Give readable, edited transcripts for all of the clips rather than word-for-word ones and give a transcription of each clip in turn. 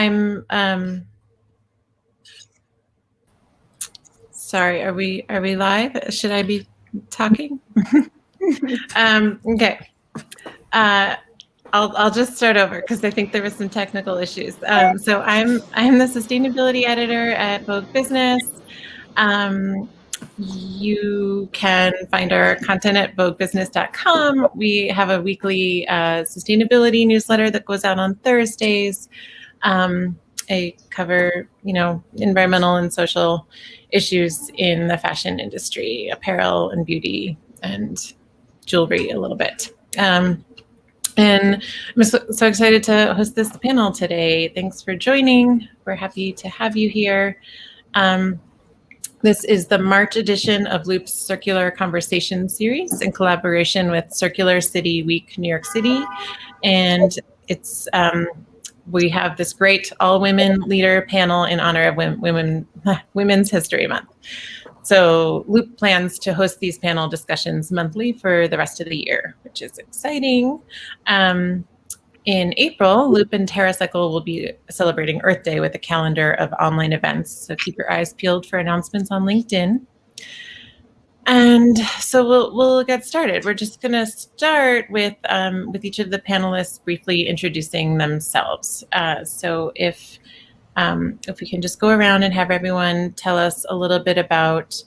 I'm sorry. Are we live? Should I be talking? Okay. I'll just start over because I think there was some technical issues. So I'm the sustainability editor at Vogue Business. You can find our content at voguebusiness.com. We have a weekly sustainability newsletter that goes out on Thursdays. I cover, environmental and social issues in the fashion industry, apparel and beauty and jewelry a little bit. And I'm so excited to host this panel today. Thanks for joining. We're happy to have you here. This is the March edition of Loop's Circular Conversation series in collaboration with Circular City Week New York City. And it's we have this great all-women leader panel in honor of Women's History Month. So Loop plans to host these panel discussions monthly for the rest of the year, which is exciting. In April, Loop and TerraCycle will be celebrating Earth Day with a calendar of online events. So keep your eyes peeled for announcements on LinkedIn. And so we'll get started. We're just going to start with each of the panelists briefly introducing themselves. So if we can just go around and have everyone tell us a little bit about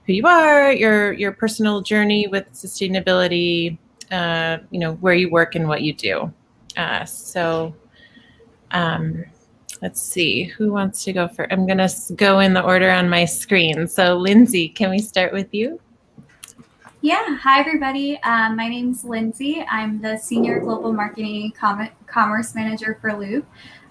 who you are, your personal journey with sustainability, where you work and what you do. Let's see, who wants to go first? I'm going to go in the order on my screen. So Lindsey, can we start with you? Yeah, hi everybody. My name's Lindsey. I'm the Senior Global Marketing Commerce Manager for Loop.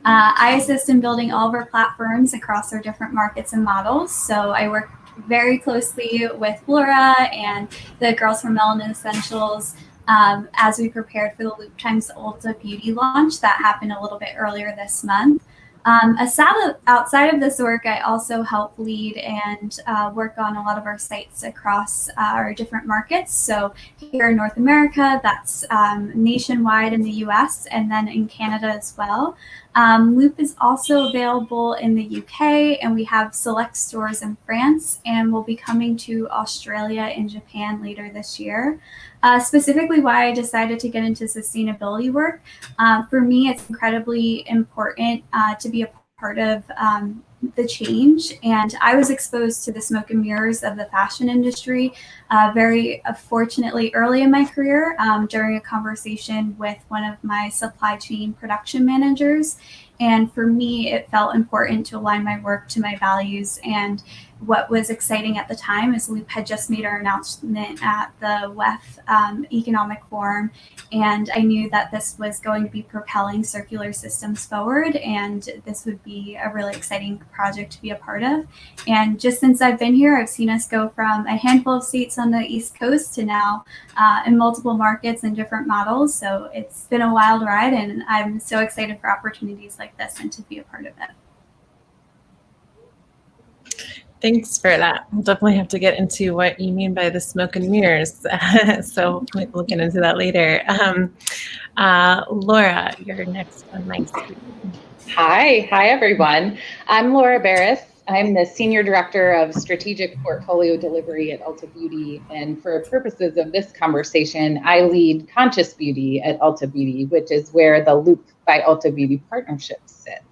I assist in building all of our platforms across our different markets and models. So I work very closely with Laura and the girls from Melanin Essentials as we prepared for the Loop Times Ulta Beauty launch that happened a little bit earlier this month. Outside of this work, I also help lead and work on a lot of our sites across our different markets. So here in North America, that's nationwide in the US and then in Canada as well. Loop is also available in the UK, and we have select stores in France, and we'll be coming to Australia and Japan later this year. Specifically why I decided to get into sustainability work. For me, it's incredibly important to be a part of the change. And I was exposed to the smoke and mirrors of the fashion industry very fortunately early in my career during a conversation with one of my supply chain production managers. And for me, it felt important to align my work to my values. And what was exciting at the time is Loop had just made our announcement at the WEF Economic Forum. And I knew that this was going to be propelling circular systems forward. And this would be a really exciting project to be a part of. And just since I've been here, I've seen us go from a handful of states on the East Coast to now in multiple markets and different models. So it's been a wild ride, and I'm so excited for opportunities like this and to be a part of it. Thanks for that. We'll definitely have to get into what you mean by the smoke and mirrors. So we'll get into that later. Laura, you're next on my screen. Hi everyone. I'm Laura Barris. I'm the Senior Director of Strategic Portfolio Delivery at Ulta Beauty. And for purposes of this conversation, I lead Conscious Beauty at Ulta Beauty, which is where the Loop by Ulta Beauty partnership sits.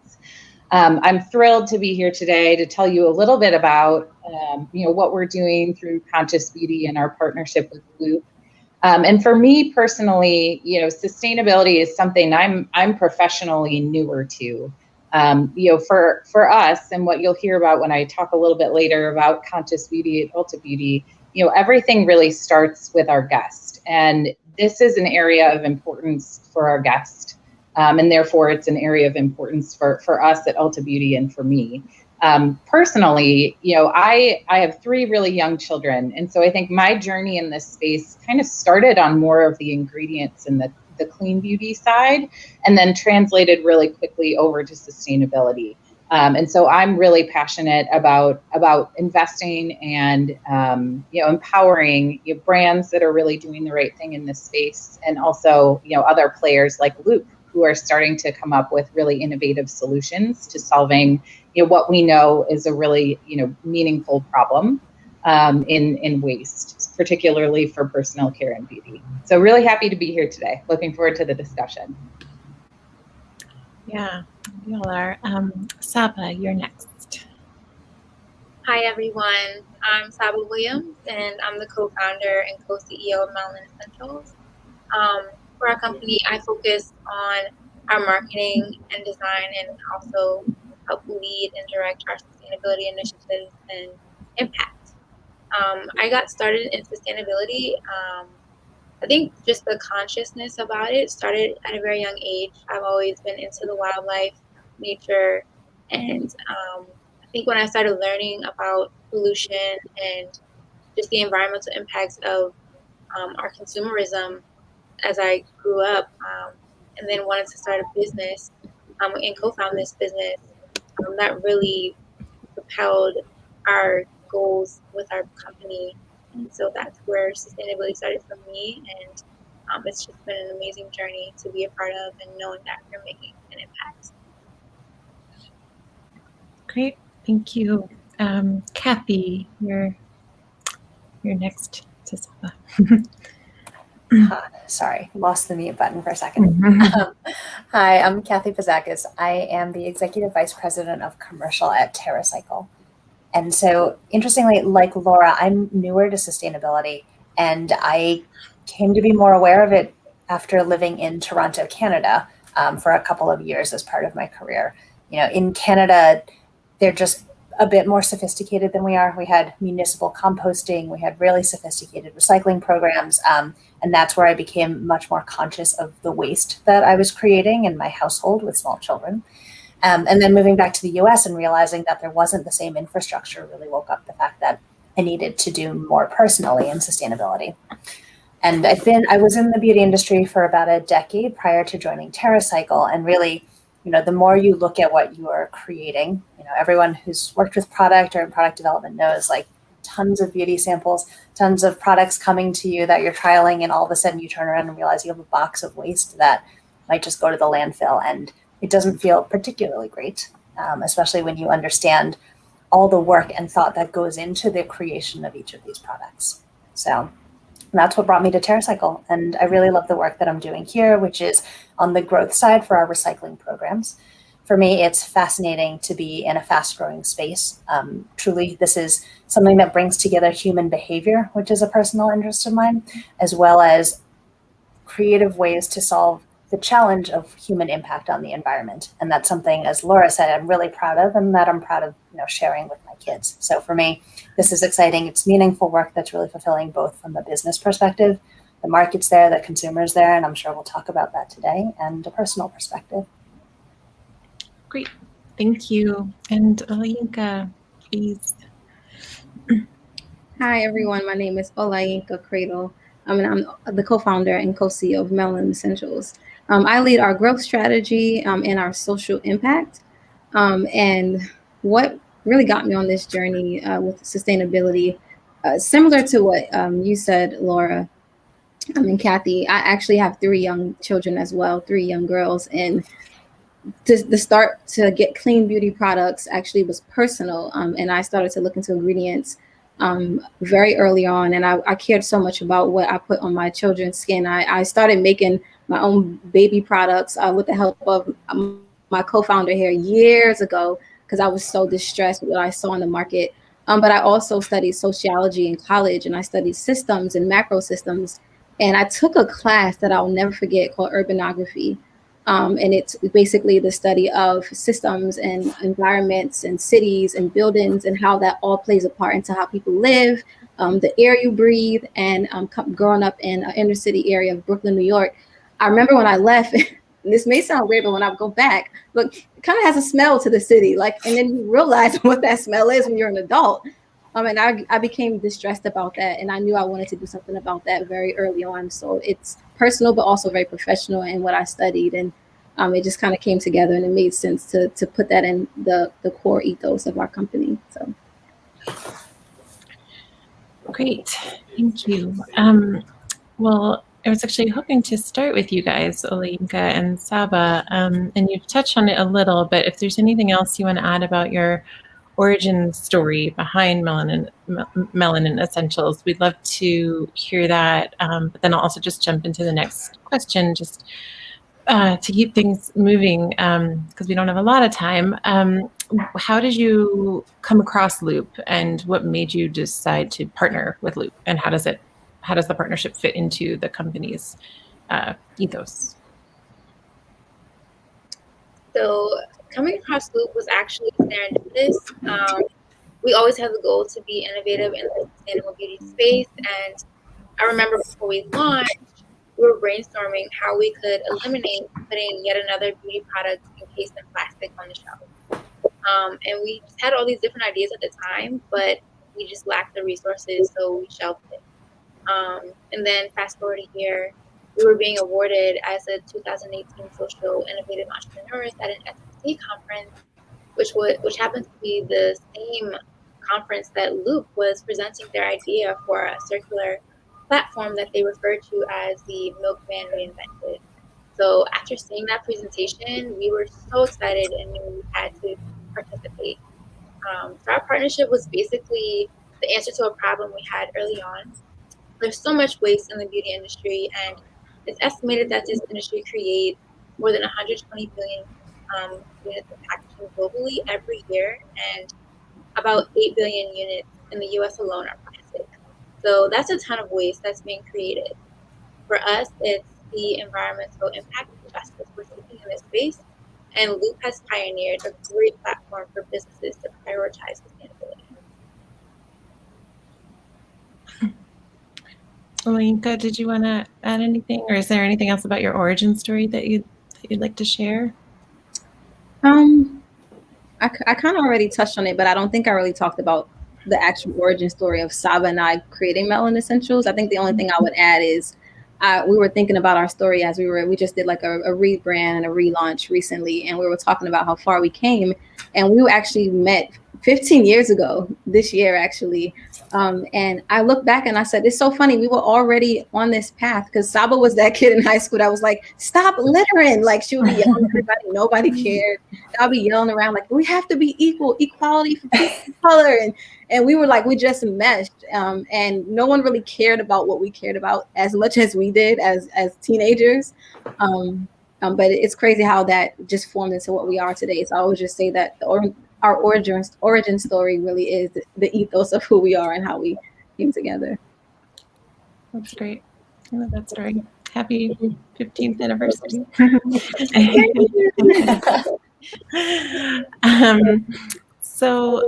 I'm thrilled to be here today to tell you a little bit about what we're doing through Conscious Beauty and our partnership with Loop. And for me personally, sustainability is something I'm professionally newer to. For us, and what you'll hear about when I talk a little bit later about Conscious Beauty at Ulta Beauty, everything really starts with our guest, and this is an area of importance for our guest. And therefore, it's an area of importance for us at Ulta Beauty and for me. Personally, I have 3 really young children. And so I think my journey in this space kind of started on more of the ingredients and the clean beauty side, and then translated really quickly over to sustainability. And so I'm really passionate about investing and empowering brands that are really doing the right thing in this space, and also other players like Loop who are starting to come up with really innovative solutions to solving, what we know is a really, meaningful problem in waste, particularly for personal care and beauty. So really happy to be here today. Looking forward to the discussion. Yeah, we all are. Saba, you're next. Hi, everyone. I'm Saba Williams, and I'm the co-founder and co-CEO of Melanin Essentials. For our company, I focus on our marketing and design and also help lead and direct our sustainability initiatives and impact. I got started in sustainability. I think just the consciousness about it started at a very young age. I've always been into the wildlife, nature, and I think when I started learning about pollution and just the environmental impacts of our consumerism as I grew up, and then wanted to start a business and co-found this business, that really propelled our goals with our company. And so that's where sustainability started for me. And it's just been an amazing journey to be a part of and knowing that we're making an impact. Great, thank you. Kathy, you're next to Saba. Sorry, lost the mute button for a second. Hi, I'm Kathy Pazakis. I am the Executive Vice President of Commercial at TerraCycle. And so, interestingly, like Laura, I'm newer to sustainability, and I came to be more aware of it after living in Toronto, Canada, for a couple of years as part of my career. In Canada, they're just a bit more sophisticated than we are. We had municipal composting, we had really sophisticated recycling programs, and that's where I became much more conscious of the waste that I was creating in my household with small children. And then moving back to the US and realizing that there wasn't the same infrastructure really woke up the fact that I needed to do more personally in sustainability. And I was in the beauty industry for about a decade prior to joining TerraCycle, and really, the more you look at what you are creating, everyone who's worked with product or in product development knows, like, tons of beauty samples, tons of products coming to you that you're trialing, and all of a sudden you turn around and realize you have a box of waste that might just go to the landfill, and it doesn't feel particularly great, especially when you understand all the work and thought that goes into the creation of each of these products. So that's what brought me to TerraCycle, and I really love the work that I'm doing here, which is on the growth side for our recycling programs. For me, it's fascinating to be in a fast-growing space. Truly, this is something that brings together human behavior, which is a personal interest of mine, as well as creative ways to solve the challenge of human impact on the environment. And that's something, as Laura said, I'm really proud of, and that I'm proud of sharing with my kids. So for me, this is exciting. It's meaningful work that's really fulfilling, both from a business perspective, the market's there, the consumer's there, and I'm sure we'll talk about that today, and a personal perspective. Great, thank you. And Olayinka, please. Hi, everyone. My name is Olayinka Credle. And I'm the co-founder and co-CEO of Melanin Essentials. I lead our growth strategy and our social impact. And what really got me on this journey with sustainability, similar to what you said, Laura, and Kathy, I actually have 3 young children as well, 3 young girls. And the start to get clean beauty products actually was personal. And I started to look into ingredients very early on. And I cared so much about what I put on my children's skin. I started making my own baby products with the help of my co-founder here years ago, because I was so distressed with what I saw in the market. But I also studied sociology in college, and I studied systems and macro systems. And I took a class that I'll never forget called urbanography. And it's basically the study of systems and environments and cities and buildings and how that all plays a part into how people live, the air you breathe. And growing up in an inner city area of Brooklyn, New York, I remember when I left, and this may sound weird, but when I go back, look, it kind of has a smell to the city. And then you realize what that smell is when you're an adult. And I became distressed about that, and I knew I wanted to do something about that very early on. So it's personal, but also very professional in what I studied, and it just kind of came together, and it made sense to put that in the core ethos of our company. So great, thank you. Well, I was actually hoping to start with you guys, Olayinka and Saba, and you've touched on it a little, but if there's anything else you want to add about your origin story behind Melanin Essentials, we'd love to hear that. But then I'll also just jump into the next question, just to keep things moving, because we don't have a lot of time. How did you come across Loop, and what made you decide to partner with Loop, and how does the partnership fit into the company's ethos? So coming across Loop was actually serendipitous. We always have the goal to be innovative in the sustainable beauty space, and I remember before we launched, we were brainstorming how we could eliminate putting yet another beauty product encased in plastic on the shelf. And we just had all these different ideas at the time, but we just lacked the resources, so we shelved it. And then fast forward a year, we were being awarded as a 2018 Social Innovative Entrepreneurs at an SEC conference, which happened to be the same conference that Loop was presenting their idea for a circular platform that they referred to as the Milkman Reinvented. So after seeing that presentation, we were so excited and knew we had to participate. So our partnership was basically the answer to a problem we had early on. There's so much waste in the beauty industry, and it's estimated that this industry creates more than 120 billion units of packaging globally every year, and about 8 billion units in the US alone are plastic. So that's a ton of waste that's being created. For us, it's the environmental impact justice we're seeking in this space, and Loop has pioneered a great platform for businesses to prioritize sustainability. Olayinka, did you want to add anything, or is there anything else about your origin story that you'd like to share? I kind of already touched on it, but I don't think I really talked about the actual origin story of Saba and I creating Melanin Essentials. I think the only thing I would add is we were thinking about our story as we just did like a rebrand and a relaunch recently, and we were talking about how far we came, and we actually met 15 years ago this year actually. And I look back and I said, it's so funny. We were already on this path because Saba was that kid in high school that was like, stop littering. Like she would be yelling at everybody, nobody cared. I'll be yelling around like, we have to be equality for people of color. And we were like, we just meshed. And no one really cared about what we cared about as much as we did as teenagers. But it's crazy how that just formed into what we are today. So I would just say that our origin story really is the ethos of who we are and how we came together. That's great. I love that story. Happy 15th anniversary. So,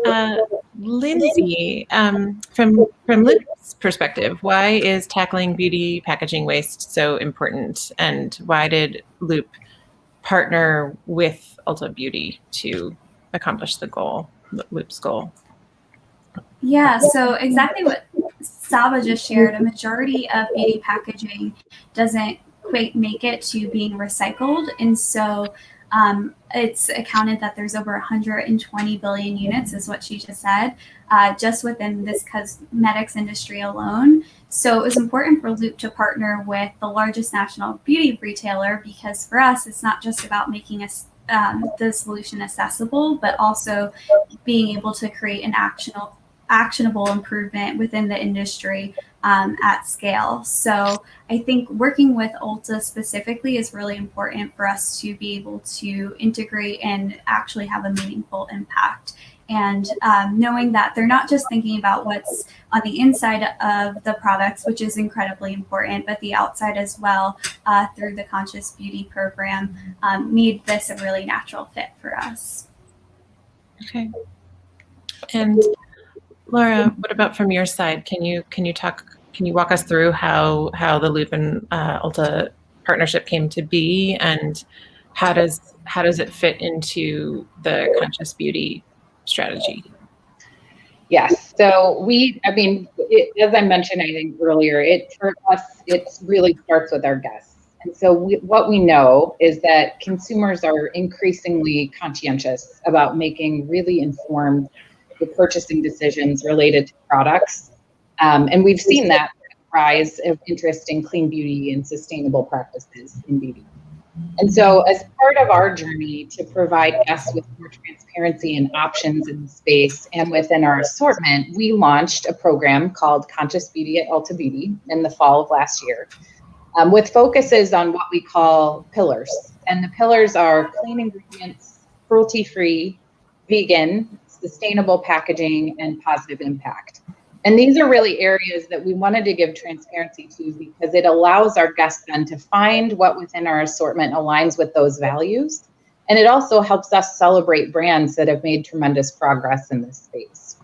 Lindsey, from Loop's perspective, why is tackling beauty packaging waste so important, and why did Loop partner with Ulta Beauty to accomplish the goal, Loop's goal? Yeah, so exactly what Saba just shared, a majority of beauty packaging doesn't quite make it to being recycled. And so it's accounted that there's over 120 billion units, is what she just said, just within this cosmetics industry alone. So it was important for Loop to partner with the largest national beauty retailer, because for us, it's not just about making the solution accessible, but also being able to create an actionable improvement within the industry at scale. So I think working with Ulta specifically is really important for us to be able to integrate and actually have a meaningful impact. And knowing that they're not just thinking about what's on the inside of the products, which is incredibly important, but the outside as well, through the Conscious Beauty program, made this a really natural fit for us. Okay. And Laura, what about from your side? Can you walk us through how the Loop and Ulta partnership came to be, and how does it fit into the Conscious Beauty strategy? Yes. So as I mentioned, I think earlier, for us, it really starts with our guests. And so what we know is that consumers are increasingly conscientious about making really informed purchasing decisions related to products. And we've seen that rise of interest in clean beauty and sustainable practices in beauty. And so as part of our journey to provide guests with more transparency and options in the space and within our assortment, we launched a program called Conscious Beauty at Ulta Beauty in the fall of last year, with focuses on what we call pillars. And the pillars are clean ingredients, cruelty-free, vegan, sustainable packaging, and positive impact. And these are really areas that we wanted to give transparency to because it allows our guests then to find what within our assortment aligns with those values. And it also helps us celebrate brands that have made tremendous progress in this space.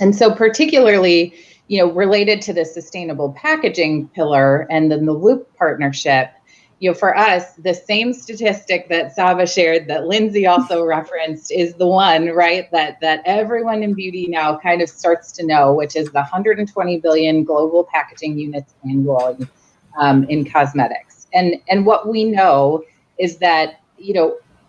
And so particularly, related to the sustainable packaging pillar and then the Loop partnership, for us, the same statistic that Saba shared that Lindsey also referenced is the one, right, that everyone in beauty now kind of starts to know, which is the 120 billion global packaging units annually in cosmetics. And what we know is that,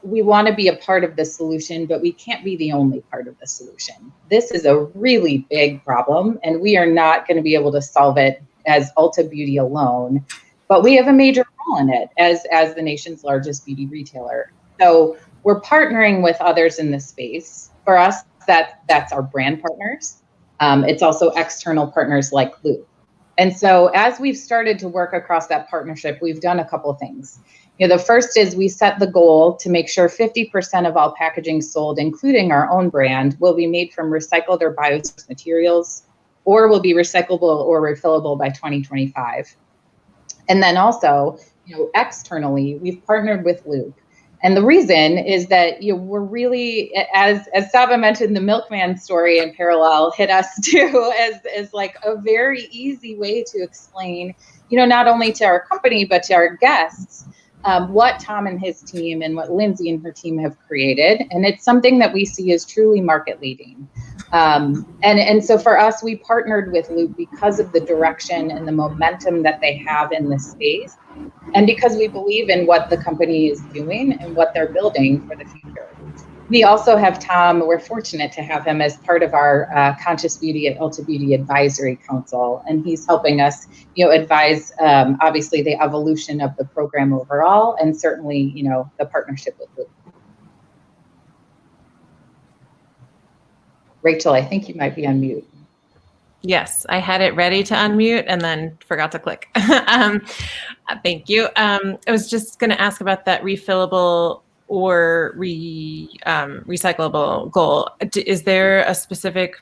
we want to be a part of the solution, but we can't be the only part of the solution. This is a really big problem, and we are not going to be able to solve it as Ulta Beauty alone. But we have a major role in it as the nation's largest beauty retailer. So we're partnering with others in this space. For us, that's our brand partners. It's also external partners like Loop. And so as we've started to work across that partnership, we've done a couple of things. The first is we set the goal to make sure 50% of all packaging sold, including our own brand, will be made from recycled or bio-sourced materials, or will be recyclable or refillable by 2025. And then also, externally, we've partnered with Loop. And the reason is that, we're really, as Saba mentioned, the milkman story in parallel hit us too as like a very easy way to explain, not only to our company, but to our guests, what Tom and his team and what Lindsey and her team have created. And it's something that we see as truly market leading. And so for us, we partnered with Loop because of the direction and the momentum that they have in this space, and because we believe in what the company is doing and what they're building for the future. We also have Tom. We're fortunate to have him as part of our Conscious Beauty at Ulta Beauty Advisory Council, and he's helping us, advise obviously the evolution of the program overall, and certainly, the partnership with Loop. Rachel, I think you might be on mute. Yes, I had it ready to unmute and then forgot to click. Thank you. I was just going to ask about that refillable or recyclable goal. Is there a specific,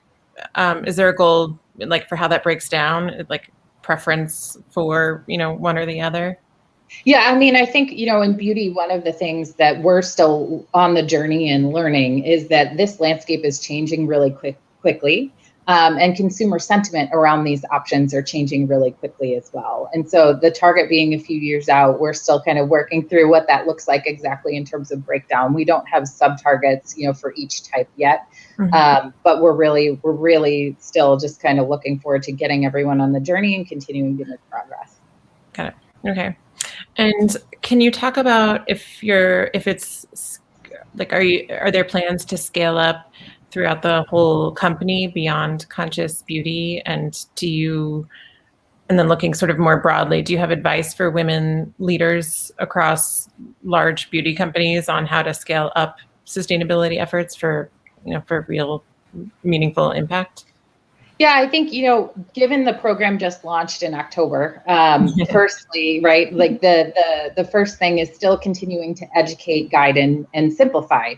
is there a goal like for how that breaks down, like preference for, one or the other? Yeah, I mean, I think, in beauty, one of the things that we're still on the journey and learning is that this landscape is changing really quickly. And consumer sentiment around these options are changing really quickly as well. And so the target being a few years out, we're still kind of working through what that looks like exactly in terms of breakdown. We don't have sub-targets, for each type yet. Mm-hmm. But we're really still just kind of looking forward to getting everyone on the journey and continuing to make progress. Got it. Okay. And can you talk about if it's like, are there plans to scale up throughout the whole company beyond Conscious Beauty? And and then looking sort of more broadly, do you have advice for women leaders across large beauty companies on how to scale up sustainability efforts for real meaningful impact? Yeah, I think, given the program just launched in October, firstly, right, like the first thing is still continuing to educate, guide, and simplify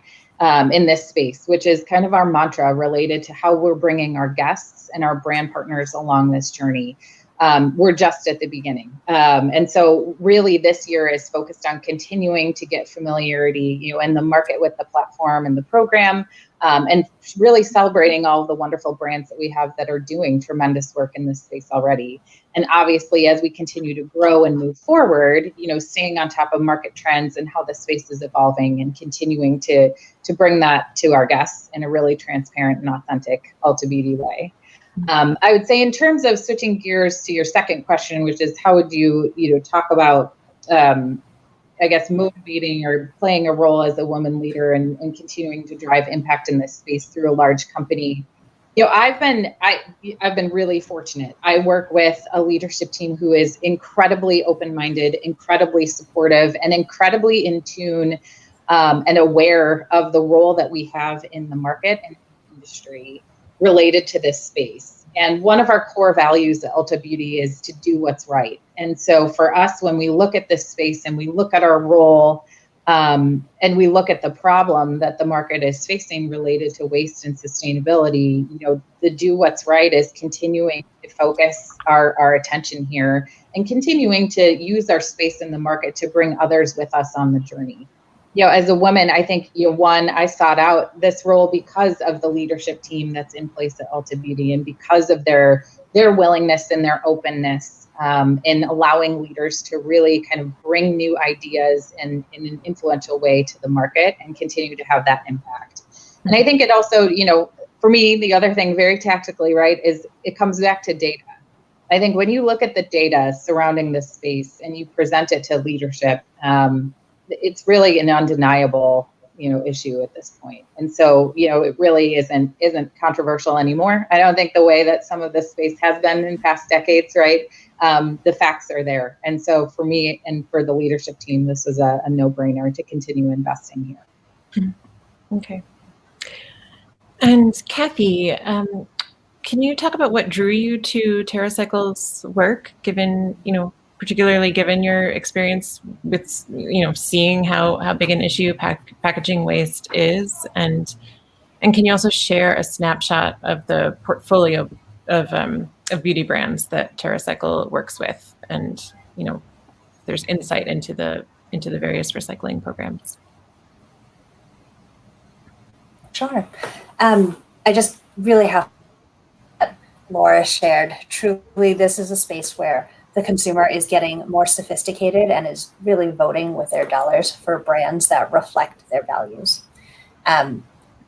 in this space, which is kind of our mantra related to how we're bringing our guests and our brand partners along this journey. We're just at the beginning. And so really this year is focused on continuing to get familiarity, in the market with the platform and the program, and really celebrating all of the wonderful brands that we have that are doing tremendous work in this space already. And obviously, as we continue to grow and move forward, staying on top of market trends and how the space is evolving and continuing to bring that to our guests in a really transparent and authentic Ulta Beauty way. I would say in terms of switching gears to your second question, which is how would you talk about, I guess, motivating or playing a role as a woman leader and continuing to drive impact in this space through a large company. I've been really fortunate. I work with a leadership team who is incredibly open-minded, incredibly supportive, and incredibly in tune and aware of the role that we have in the market and industry related to this space. And one of our core values at Ulta Beauty is to do what's right. And so for us, when we look at this space and we look at our role, and we look at the problem that the market is facing related to waste and sustainability, the do what's right is continuing to focus our attention here and continuing to use our space in the market to bring others with us on the journey. As a woman, I think, I sought out this role because of the leadership team that's in place at Ulta Beauty and because of their willingness and their openness in allowing leaders to really kind of bring new ideas in an influential way to the market and continue to have that impact. And I think it also, for me, the other thing very tactically, right, is it comes back to data. I think when you look at the data surrounding this space and you present it to leadership, it's really an undeniable issue at this point. And so, it really isn't controversial anymore. I don't think the way that some of this space has been in past decades, right? The facts are there. And so for me and for the leadership team, this was a no-brainer to continue investing here. Okay. And Kathy, can you talk about what drew you to TerraCycle's work, particularly given your experience with, seeing how big an issue packaging waste is, and can you also share a snapshot of the portfolio of beauty brands that TerraCycle works with, and there's insight into the various recycling programs? Sure. I just really have Laura shared. Truly, this is a space where the consumer is getting more sophisticated and is really voting with their dollars for brands that reflect their values. I'm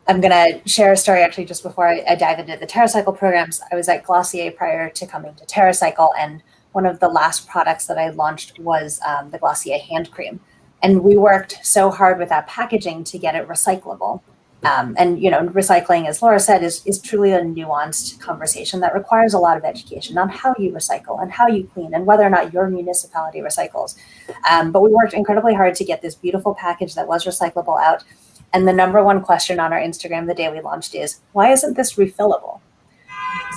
going to share a story actually just before I dive into the TerraCycle programs. I was at Glossier prior to coming to TerraCycle, and one of the last products that I launched was the Glossier hand cream. And we worked so hard with that packaging to get it recyclable. And recycling, as Laura said, is truly a nuanced conversation that requires a lot of education on how you recycle and how you clean and whether or not your municipality recycles. But we worked incredibly hard to get this beautiful package that was recyclable out. And the number one question on our Instagram the day we launched is, why isn't this refillable?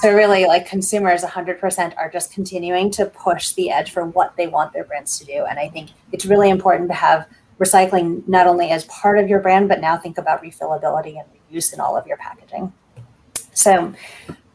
So really, consumers 100% are just continuing to push the edge for what they want their brands to do. And I think it's really important to have recycling not only as part of your brand, but now think about refillability and reuse in all of your packaging. So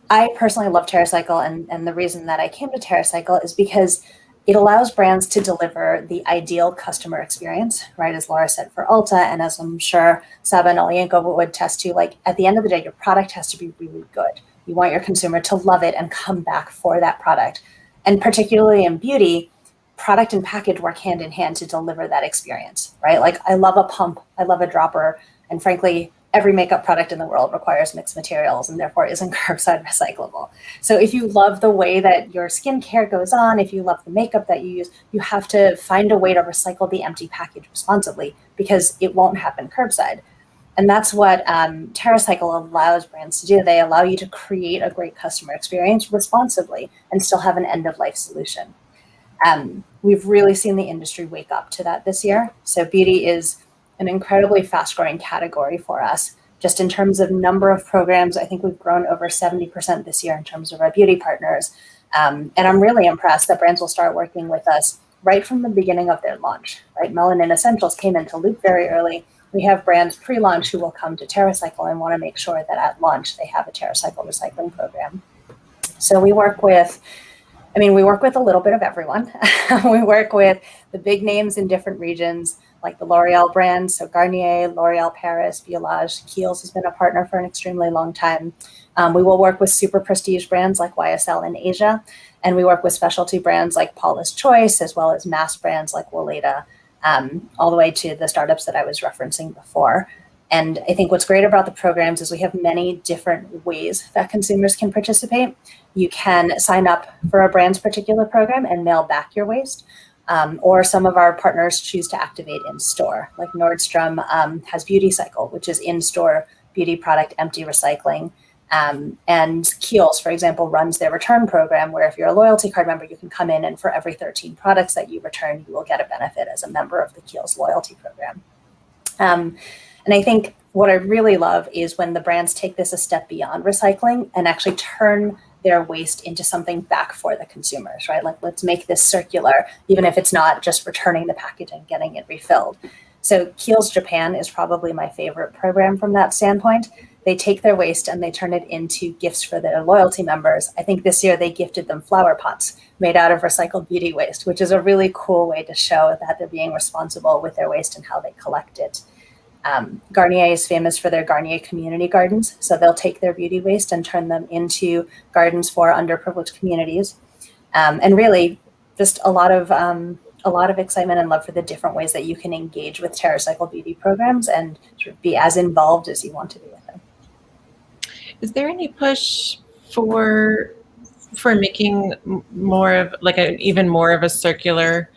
I personally love TerraCycle, and the reason that I came to TerraCycle is because it allows brands to deliver the ideal customer experience, right? As Laura said, for Ulta, and as I'm sure Saba and Olayinka would attest to, at the end of the day, your product has to be really good. You want your consumer to love it and come back for that product. And particularly in beauty, product and package work hand in hand to deliver that experience, right? I love a pump, I love a dropper, and frankly, every makeup product in the world requires mixed materials and therefore isn't curbside recyclable. So if you love the way that your skincare goes on, if you love the makeup that you use, you have to find a way to recycle the empty package responsibly because it won't happen curbside. And that's what TerraCycle allows brands to do. They allow you to create a great customer experience responsibly and still have an end-of-life solution. We've really seen the industry wake up to that this year. So beauty is an incredibly fast-growing category for us. Just in terms of number of programs, I think we've grown over 70% this year in terms of our beauty partners. And I'm really impressed that brands will start working with us right from the beginning of their launch, right? Melanin Essentials came into Loop very early. We have brands pre-launch who will come to TerraCycle and want to make sure that at launch they have a TerraCycle recycling program. So we work with a little bit of everyone. We work with the big names in different regions, like the L'Oreal brands, so Garnier, L'Oreal Paris, Biolage, Kiehl's has been a partner for an extremely long time. We will work with super prestige brands like YSL in Asia, and we work with specialty brands like Paula's Choice, as well as mass brands like Weleda, all the way to the startups that I was referencing before. And I think what's great about the programs is we have many different ways that consumers can participate. You can sign up for a brand's particular program and mail back your waste. Or some of our partners choose to activate in store, like Nordstrom has Beauty Cycle, which is in-store beauty product empty recycling. And Kiehl's, for example, runs their return program where if you're a loyalty card member, you can come in and for every 13 products that you return, you will get a benefit as a member of the Kiehl's loyalty program. And I think what I really love is when the brands take this a step beyond recycling and actually turn their waste into something back for the consumers, right? Like, let's make this circular, even if it's not just returning the package and getting it refilled. So Kiehl's Japan is probably my favorite program from that standpoint. They take their waste and they turn it into gifts for their loyalty members. I think this year they gifted them flower pots made out of recycled beauty waste, which is a really cool way to show that they're being responsible with their waste and how they collect it. Garnier is famous for their Garnier community gardens. So they'll take their beauty waste and turn them into gardens for underprivileged communities. And really just a lot of excitement and love for the different ways that you can engage with TerraCycle beauty programs and sort of be as involved as you want to be with them. Is there any push for making more of like even more of a circular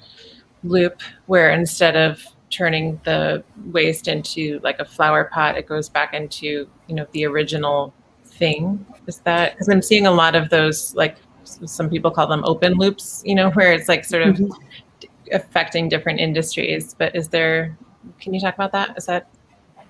loop where instead of turning the waste into like a flower pot, it goes back into, the original thing? Is that, because I'm seeing a lot of those, like some people call them open loops, where it's like sort of affecting different industries, but can you talk about that?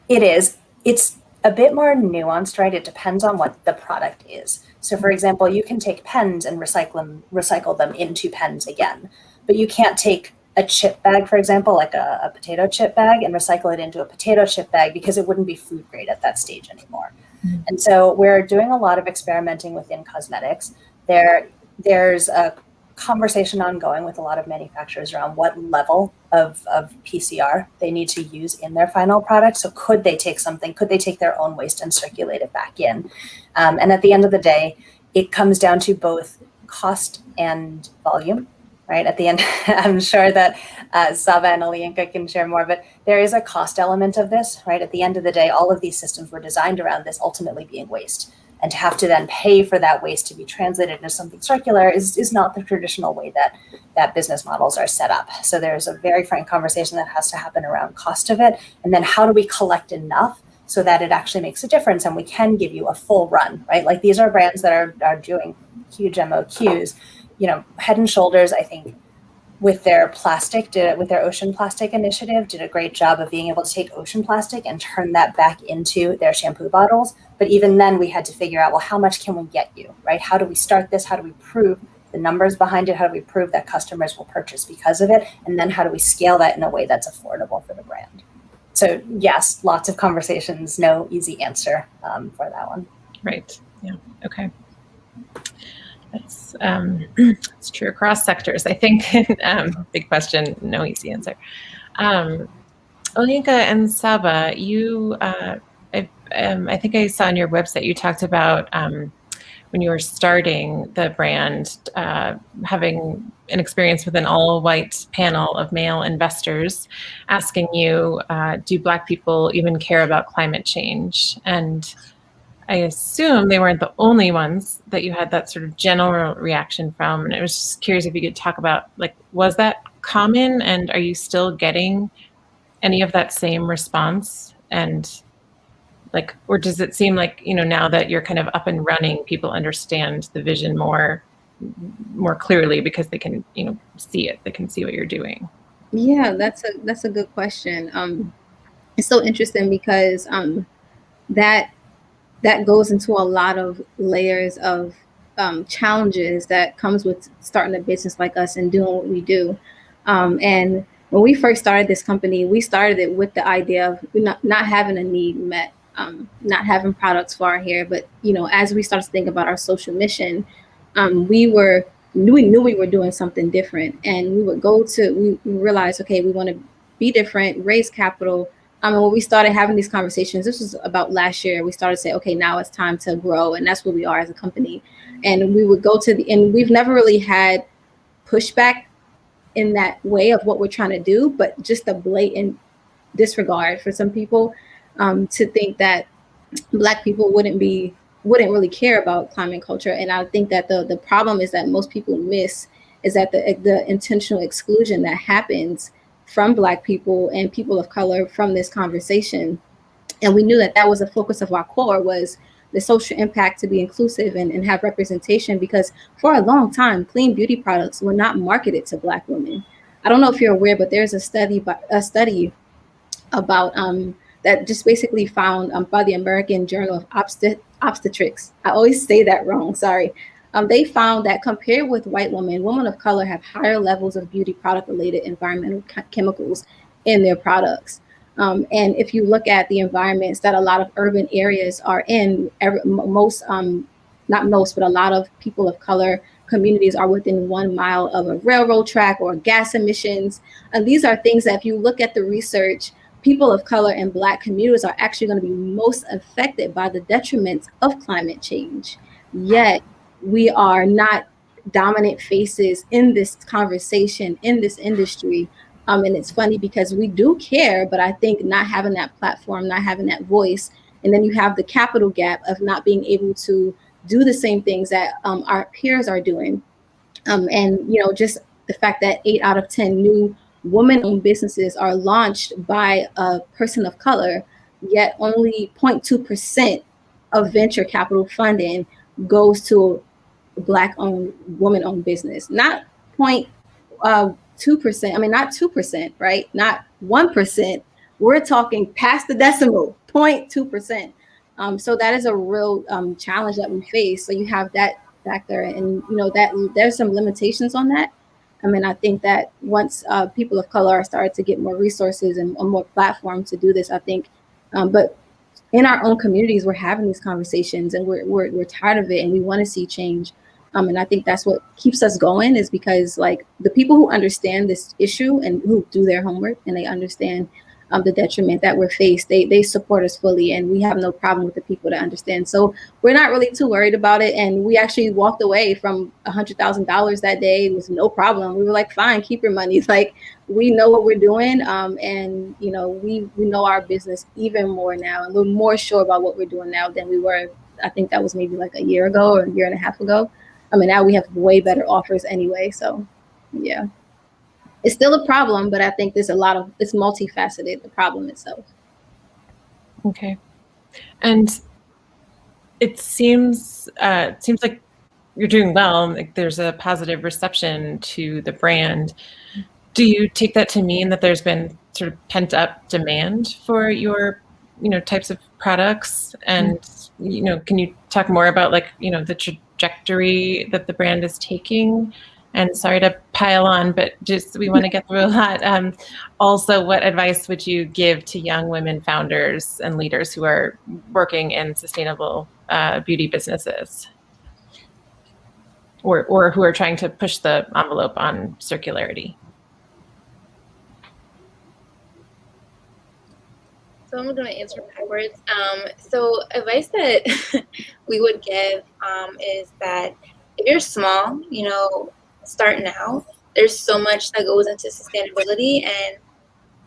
It is. It's a bit more nuanced, right? It depends on what the product is. So for example, you can take pens and recycle them into pens again, but you can't take a chip bag, for example, like a potato chip bag, and recycle it into a potato chip bag because it wouldn't be food grade at that stage anymore. Mm-hmm. And so we're doing a lot of experimenting within cosmetics. There's a conversation ongoing with a lot of manufacturers around what level of PCR they need to use in their final product. So could they take their own waste and circulate it back in? And at the end of the day, it comes down to both cost and volume. Right at the end, I'm sure that Saba and Olayinka can share more, but there is a cost element of this, right? At the end of the day, all of these systems were designed around this ultimately being waste. And to have to then pay for that waste to be translated into something circular is not the traditional way that business models are set up. So there's a very frank conversation that has to happen around cost of it. And then how do we collect enough so that it actually makes a difference and we can give you a full run, right? Like these are brands that are doing huge MOQs. Head and Shoulders, I think, with their ocean plastic initiative, did a great job of being able to take ocean plastic and turn that back into their shampoo bottles. But even then, we had to figure out, well, how much can we get you, right? How do we start this? How do we prove the numbers behind it? How do we prove that customers will purchase because of it? And then how do we scale that in a way that's affordable for the brand? So yes, lots of conversations, no easy answer for that one. Right. Yeah. Okay. That's it's true across sectors, I think. Big question, no easy answer. Olayinka and Saba, you, I think I saw on your website you talked about when you were starting the brand, having an experience with an all-white panel of male investors asking you, do Black people even care about climate change? And I assume they weren't the only ones that you had that sort of general reaction from. And I was just curious if you could talk about, like, was that common? And are you still getting any of that same response? And like, or does it seem like, now that you're kind of up and running, people understand the vision more clearly because they can, see it, they can see what you're doing? Yeah, that's a good question. It's so interesting because that goes into a lot of layers of challenges that comes with starting a business like us and doing what we do. And when we first started this company, we started it with the idea of not having a need met, not having products for our hair. But, as we started to think about our social mission, we knew we were doing something different. And we realized, okay, we want to be different, raise capital. When we started having these conversations, this was about last year, we started to say, okay, now it's time to grow. And that's where we are as a company. And we would go and we've never really had pushback in that way of what we're trying to do, but just a blatant disregard for some people to think that Black people wouldn't really care about climate culture. And I think that the problem is that most people miss is that the intentional exclusion that happens from Black people and people of color from this conversation. And we knew that was a focus of our core was the social impact to be inclusive and have representation, because for a long time, clean beauty products were not marketed to Black women. I don't know if you're aware, but there's a study about that just basically found by the American Journal of Obstetrics. I always say that wrong, sorry. They found that compared with white women of color have higher levels of beauty product related environmental chemicals in their products. And if you look at the environments that a lot of urban areas are in, not most, but a lot of people of color communities are within 1 mile of a railroad track or gas emissions. And these are things that if you look at the research, people of color and Black communities are actually going to be most affected by the detriments of climate change. Yet we are not dominant faces in this conversation, in this industry. And it's funny because we do care, but I think not having that platform, not having that voice, and then you have the capital gap of not being able to do the same things that our peers are doing. And, just the fact that 8 out of 10 new woman-owned businesses are launched by a person of color, yet only 0.2% of venture capital funding goes to a Black-owned, woman-owned business. Not 0.2%, I mean, not 2%, right? Not 1%. We're talking past the decimal, 0.2%. So that is a real challenge that we face. So you have that factor, and that there's some limitations on that. I mean, I think that once people of color are started to get more resources and more platform to do this, I think, but in our own communities, we're having these conversations, and we're tired of it, and we want to see change. And I think that's what keeps us going, is because like the people who understand this issue and who do their homework and they understand the detriment that we're faced, they support us fully, and we have no problem with the people that understand. So we're not really too worried about it. And we actually walked away from $100,000 that day. It was no problem. We were like, fine, keep your money. Like, we know what we're doing. And we know our business even more now, and we're more sure about what we're doing now than we were. I think that was maybe like a year ago or a year and a half ago. I mean, now we have way better offers anyway. So yeah. It's still a problem, but I think it's multifaceted, the problem itself. Okay. And it seems like you're doing well. Like there's a positive reception to the brand. Do you take that to mean that there's been sort of pent up demand for your, types of products? And, can you talk more about the trajectory that the brand is taking? And sorry to pile on, but just we want to get through a lot. Also, what advice would you give to young women founders and leaders who are working in sustainable beauty businesses, or who are trying to push the envelope on circularity? So I'm going to answer backwards. So advice that we would give is that if you're small, start now. There's so much that goes into sustainability, and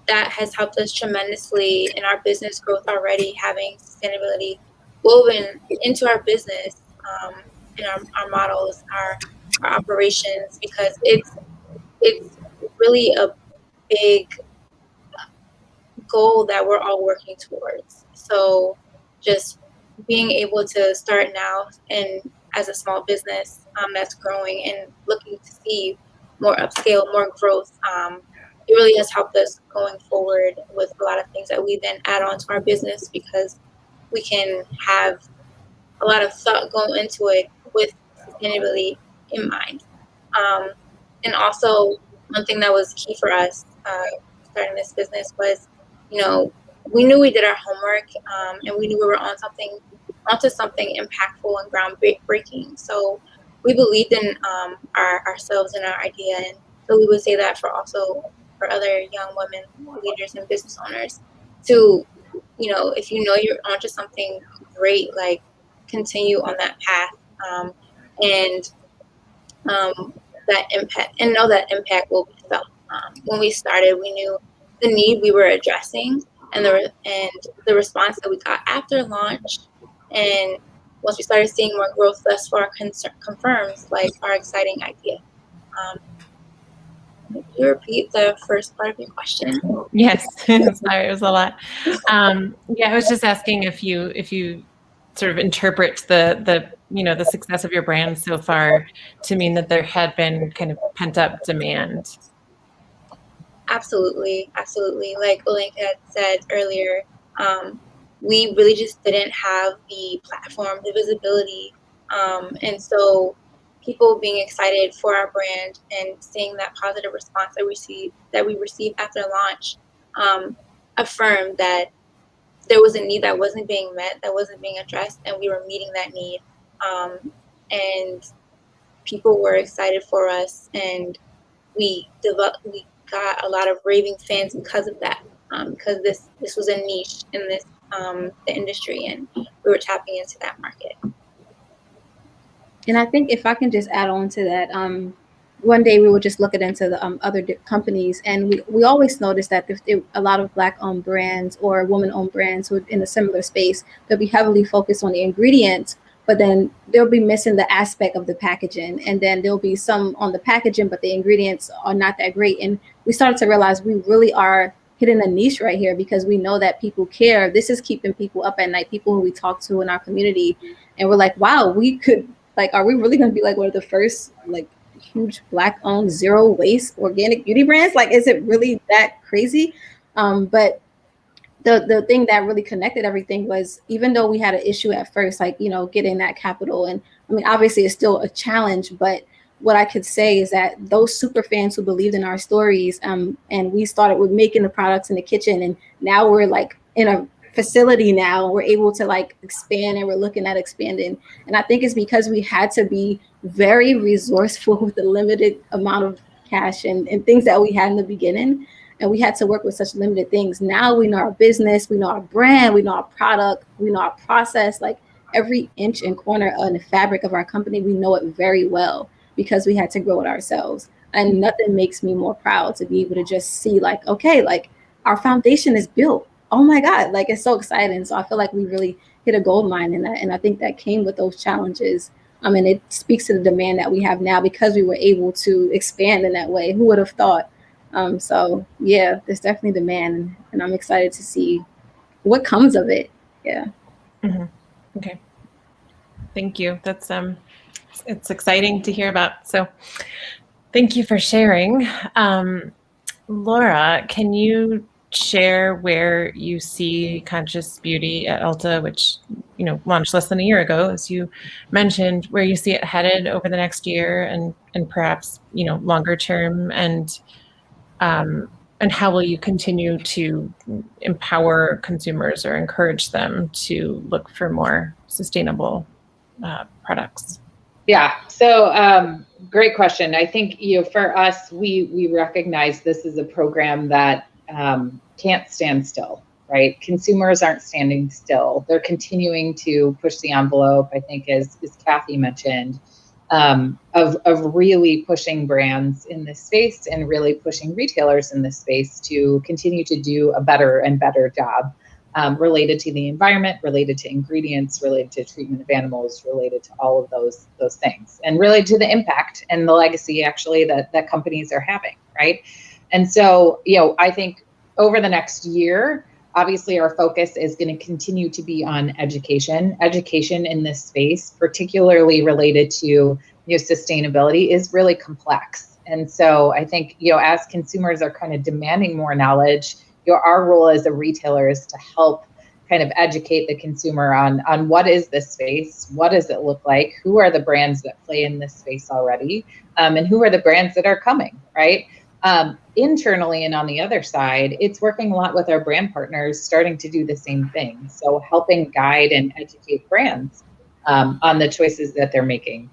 that has helped us tremendously in our business growth already, having sustainability woven into our business, in our models, our operations, because it's really a big goal that we're all working towards. So just being able to start now and as a small business that's growing and looking to see more upscale, more growth, it really has helped us going forward with a lot of things that we then add on to our business, because we can have a lot of thought go into it with sustainability in mind. And also, one thing that was key for us starting this business was, we knew we did our homework, and we knew we were onto something impactful and groundbreaking. So we believed in ourselves and our idea, and so we would say that for other young women leaders and business owners to, if you're onto something great, like continue on that path, and that impact, and know that impact will be felt. When we started, we knew the need we were addressing, and the response that we got after launch, and once we started seeing more growth, thus far confirms like our exciting idea. Can you repeat the first part of your question? Yes, sorry, it was a lot. I was just asking if you sort of interpret the the success of your brand so far to mean that there had been kind of pent up demand? Absolutely, absolutely. Like Olayinka had said earlier, we really just didn't have the platform, the visibility, and so people being excited for our brand and seeing that positive response that we received after launch, affirmed that there was a need that wasn't being met, that wasn't being addressed, and we were meeting that need. And people were excited for us, and we got a lot of raving fans because of that, because this was a niche in the industry, and we were tapping into that market. And I think if I can just add on to that, one day we were just looking into the other companies, and we always noticed that a lot of Black-owned brands or woman-owned brands who in a similar space, they'll be heavily focused on the ingredients, but then they'll be missing the aspect of the packaging. And then there'll be some on the packaging, but the ingredients are not that great. And we started to realize we really are hitting a niche right here, because we know that people care. This is keeping people up at night, people who we talk to in our community. And we're like, wow, we could, like, are we really going to be like one of the first, like, huge Black-owned zero waste organic beauty brands? Like, is it really that crazy? But the thing that really connected everything was, even though we had an issue at first, like, getting that capital, and I mean, obviously it's still a challenge, but what I could say is that those super fans who believed in our stories, and we started with making the products in the kitchen, and now we're like in a facility now, we're able to like expand, and we're looking at expanding. And I think it's because we had to be very resourceful with the limited amount of cash and things that we had in the beginning. And we had to work with such limited things. Now we know our business, we know our brand, we know our product, we know our process, like every inch and corner of the fabric of our company, we know it very well, because we had to grow it ourselves. And nothing makes me more proud to be able to just see like, okay, like our foundation is built. Oh my God, like it's so exciting. So I feel like we really hit a gold mine in that. And I think that came with those challenges. And it speaks to the demand that we have now, because we were able to expand in that way. Who would have thought? So yeah, there's definitely demand, and I'm excited to see what comes of it. Yeah. Mm-hmm. Okay. Thank you. That's it's exciting to hear about. So thank you for sharing. Laura, can you share where you see Conscious Beauty at Ulta, which launched less than a year ago, as you mentioned, where you see it headed over the next year, and perhaps longer term, and how will you continue to empower consumers or encourage them to look for more sustainable products? Yeah, so great question. I think for us, we recognize this is a program that can't stand still, right? Consumers aren't standing still. They're continuing to push the envelope, I think, as Kathy mentioned, of really pushing brands in this space and really pushing retailers in this space to continue to do a better and better job related to the environment, related to ingredients, related to treatment of animals, related to all of those things, and related to the impact and the legacy actually that companies are having, right? And so, I think over the next year, obviously our focus is going to continue to be on education in this space, particularly related to sustainability, is really complex. And so I think, as consumers are kind of demanding more knowledge, our role as a retailer is to help kind of educate the consumer on what is this space, what does it look like, who are the brands that play in this space already, and who are the brands that are coming, right? Internally and on the other side, it's working a lot with our brand partners, starting to do the same thing. So helping guide and educate brands on the choices that they're making,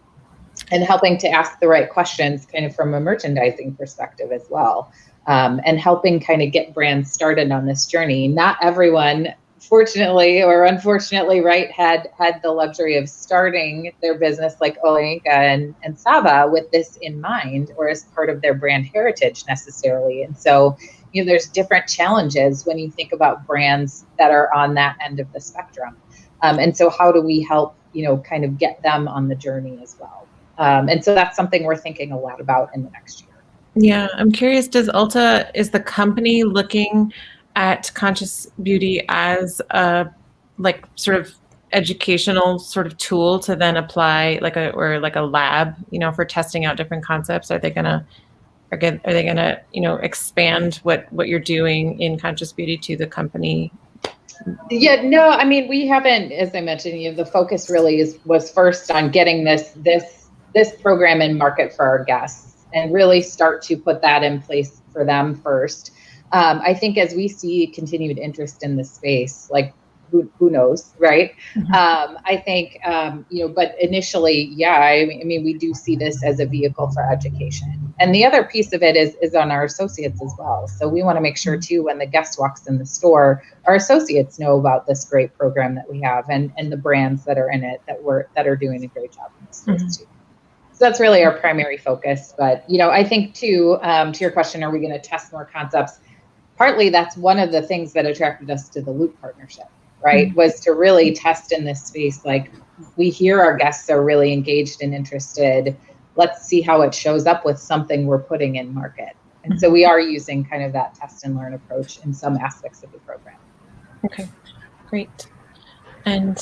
and helping to ask the right questions kind of from a merchandising perspective as well, and helping kind of get brands started on this journey. Not everyone, fortunately or unfortunately, right, had the luxury of starting their business like Olayinka and Saba with this in mind, or as part of their brand heritage necessarily. And so, there's different challenges when you think about brands that are on that end of the spectrum. And so how do we help, kind of get them on the journey as well? And so that's something we're thinking a lot about in the next year. Yeah, I'm curious, is the company looking at Conscious Beauty as a, like, sort of educational sort of tool to then apply like a lab, for testing out different concepts? Are they gonna expand what you're doing in conscious beauty to the company? Yeah, no, I mean, we haven't, as I mentioned, the focus really was first on getting this program in market for our guests and really start to put that in place for them first. I think as we see continued interest in the space, like who knows, right? I think, but initially, yeah, I mean, we do see this as a vehicle for education. And the other piece of it is on our associates as well. So we want to make sure too, when the guest walks in the store, our associates know about this great program that we have and the brands that are in it that are doing a great job in this space too. So that's really our primary focus. But, I think too, to your question, are we going to test more concepts? Partly that's one of the things that attracted us to the Loop partnership, right? Was to really test in this space. Like, we hear our guests are really engaged and interested. Let's see how it shows up with something we're putting in market. And so we are using kind of that test and learn approach in some aspects of the program. Okay, great. And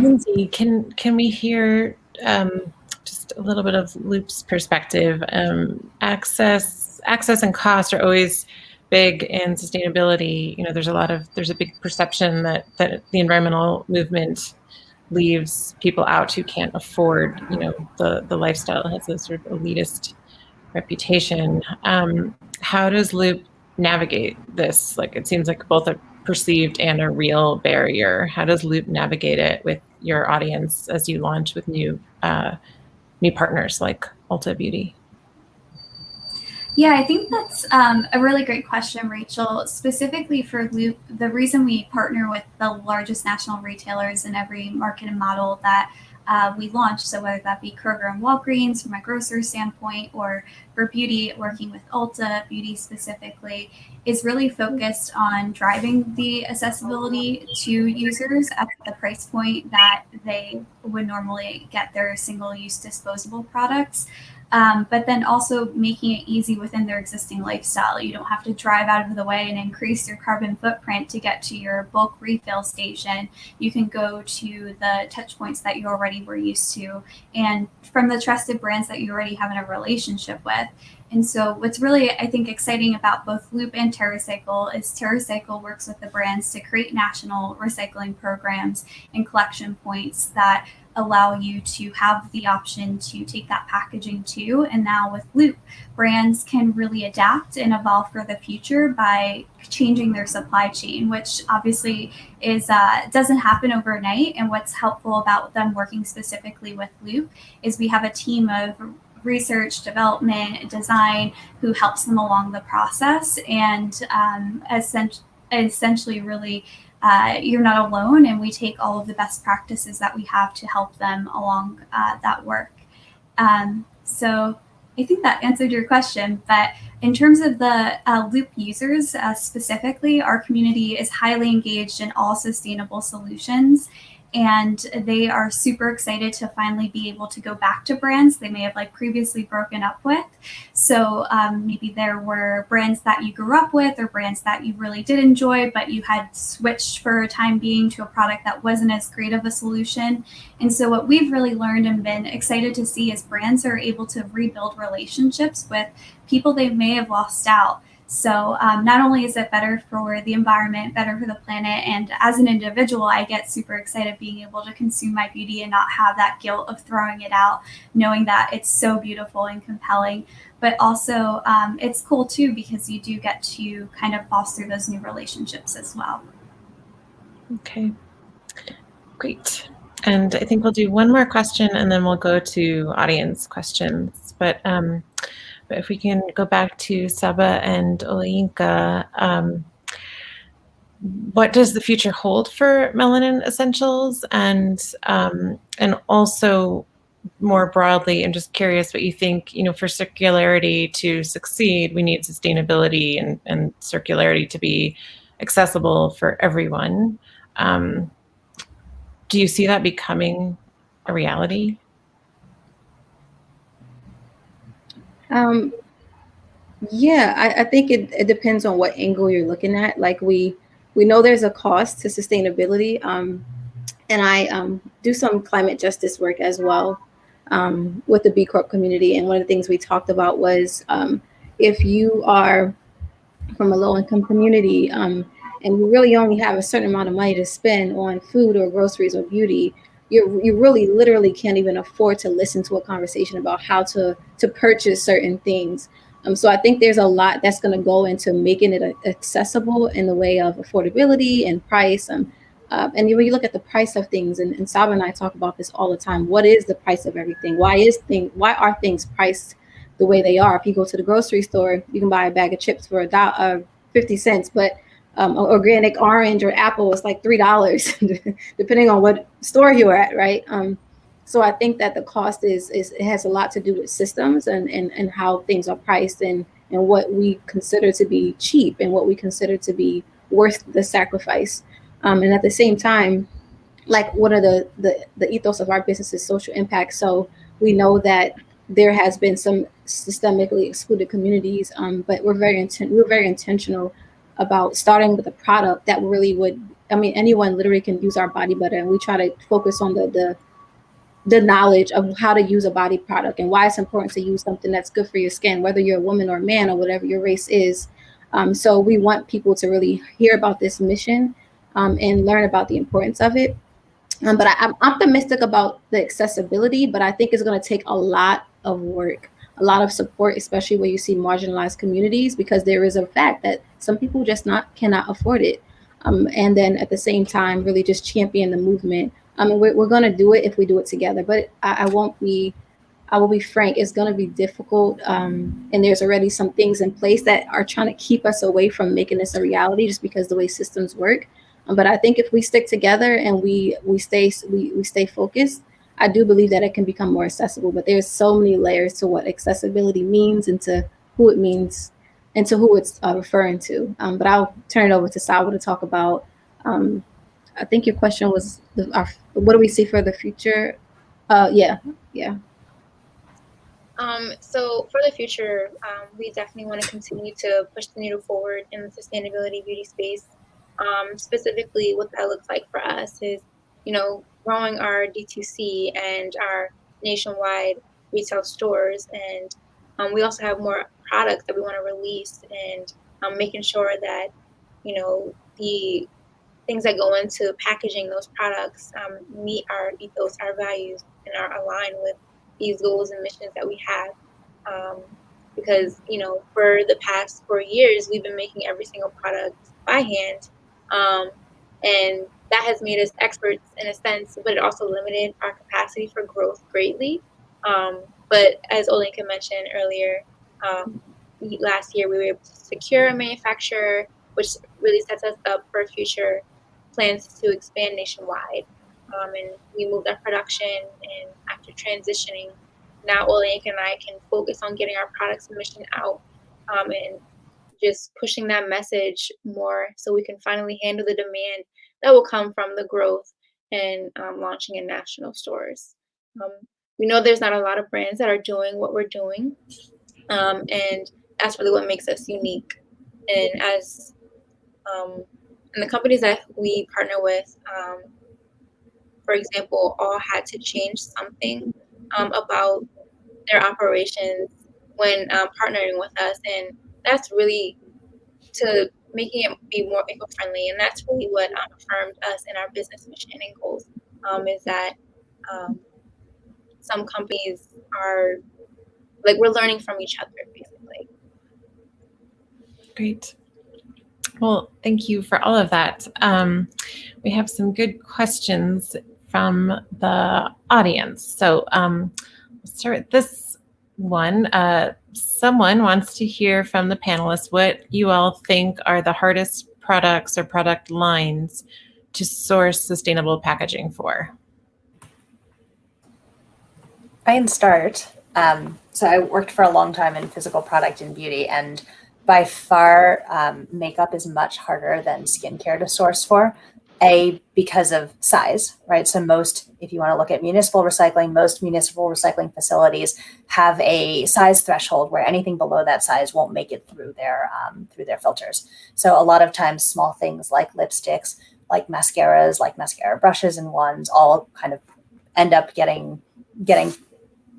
Lindsey, can we hear just a little bit of Loop's perspective? Access and cost are always big in sustainability. There's a big perception that the environmental movement leaves people out who can't afford, the lifestyle. It has a sort of elitist reputation. How does Loop navigate this? Like, it seems like both a perceived and a real barrier. How does Loop navigate it with your audience as you launch with new partners like Ulta Beauty? Yeah, I think that's a really great question, Rachel. Specifically for Loop, the reason we partner with the largest national retailers in every market and model that we launch, so whether that be Kroger and Walgreens from a grocer standpoint, or for beauty, working with Ulta Beauty specifically, is really focused on driving the accessibility to users at the price point that they would normally get their single-use disposable products. But then also making it easy within their existing lifestyle. You don't have to drive out of the way and increase your carbon footprint to get to your bulk refill station. You can go to the touch points that you already were used to and from the trusted brands that you already have in a relationship with. And so what's really, I think, exciting about both Loop and TerraCycle is TerraCycle works with the brands to create national recycling programs and collection points that allow you to have the option to take that packaging too. And now with Loop, brands can really adapt and evolve for the future by changing their supply chain, which obviously is doesn't happen overnight. And what's helpful about them working specifically with Loop is we have a team of research, development, design who helps them along the process, and essentially really you're not alone, and we take all of the best practices that we have to help them along that work. So I think that answered your question, but in terms of the Loop users specifically, our community is highly engaged in all sustainable solutions, and they are super excited to finally be able to go back to brands they may have previously broken up with. So maybe there were brands that you grew up with or brands that you really did enjoy, but you had switched for a time being to a product that wasn't as great of a solution. And so what we've really learned and been excited to see is brands are able to rebuild relationships with people they may have lost out. So not only is it better for the environment, better for the planet, and as an individual, I get super excited being able to consume my beauty and not have that guilt of throwing it out, knowing that it's so beautiful and compelling. But also it's cool too, because you do get to kind of foster those new relationships as well. Okay, great. And I think we'll do one more question and then we'll go to audience questions. But if we can go back to Saba and Olayinka, what does the future hold for Melanin Essentials? And also more broadly, I'm just curious what you think, for circularity to succeed, we need sustainability and circularity to be accessible for everyone. Do you see that becoming a reality? Yeah, I think it depends on what angle you're looking at. Like we we know there's a cost to sustainability. And I do some climate justice work as well with the B Corp community. And one of the things we talked about was if you are from a low-income community and you really only have a certain amount of money to spend on food or groceries or beauty, you really literally can't even afford to listen to a conversation about how to purchase certain things. So I think there's a lot that's going to go into making it accessible in the way of affordability and price. And when you look at the price of things, and Saba and I talk about this all the time, what is the price of everything? Why are things priced the way they are? If you go to the grocery store, you can buy a bag of chips for $50, but organic orange or apple is like $3, depending on what store you're at, right? So I think that the cost it has a lot to do with systems and how things are priced and what we consider to be cheap and what we consider to be worth the sacrifice. And at the same time, like what are the ethos of our business is social impact. So we know that there has been some systemically excluded communities, but we're very intentional about starting with a product that really would, anyone literally can use our body butter, and we try to focus on the knowledge of how to use a body product and why it's important to use something that's good for your skin, whether you're a woman or a man or whatever your race is. So we want people to really hear about this mission and learn about the importance of it. But I'm optimistic about the accessibility, but I think it's going to take a lot of work, a lot of support, especially where you see marginalized communities, because there is a fact that some people just cannot afford it. And then at the same time, really just champion the movement. We're going to do it if we do it together, but I will be frank, it's going to be difficult. And there's already some things in place that are trying to keep us away from making this a reality just because the way systems work. But I think if we stick together and we stay focused, I do believe that it can become more accessible. But there's so many layers to what accessibility means and to who it means and to who it's referring to. But I'll turn it over to Saba to talk about. I think your question was, what do we see for the future? Yeah. So for the future, we definitely want to continue to push the needle forward in the sustainability beauty space. Specifically, what that looks like for us is, growing our D2C and our nationwide retail stores. And we also have more products that we want to release, and making sure that, the things that go into packaging those products meet our ethos, our values, and are aligned with these goals and missions that we have. Because, for the past 4 years, we've been making every single product by hand. And that has made us experts in a sense, but it also limited our capacity for growth greatly. But as Olayinka mentioned earlier, last year we were able to secure a manufacturer, which really sets us up for future plans to expand nationwide. And we moved our production, and after transitioning, now Olayinka and I can focus on getting our products and mission out, and just pushing that message more so we can finally handle the demand that will come from the growth and launching in national stores. We know there's not a lot of brands that are doing what we're doing, and that's really what makes us unique. And and the companies that we partner with, for example, all had to change something about their operations when partnering with us, and that's really to making it be more eco-friendly. And that's really what affirmed us in our business mission and goals, is that some companies are like, we're learning from each other, basically. Great. Well, thank you for all of that. We have some good questions from the audience. So we'll start with this one. Someone wants to hear from the panelists what you all think are the hardest products or product lines to source sustainable packaging for. I can start. So I worked for a long time in physical product and beauty, and by far makeup is much harder than skincare to source for. Because of size, right? So most, if you want to look at municipal recycling, most municipal recycling facilities have a size threshold where anything below that size won't make it through their filters. So a lot of times small things like lipsticks, like mascaras, like mascara brushes and wands all kind of end up getting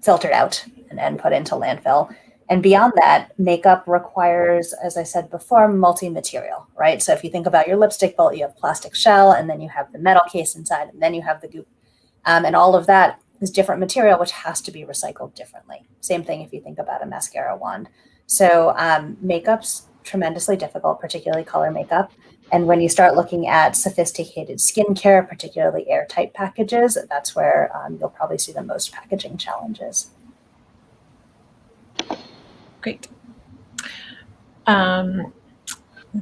filtered out and put into landfill. And beyond that, makeup requires, as I said before, multi-material, right? So if you think about your lipstick bolt, you have plastic shell, and then you have the metal case inside, and then you have the goop. And all of that is different material, which has to be recycled differently. Same thing if you think about a mascara wand. So makeup's tremendously difficult, particularly color makeup. And when you start looking at sophisticated skincare, particularly airtight packages, that's where you'll probably see the most packaging challenges. Great. Let's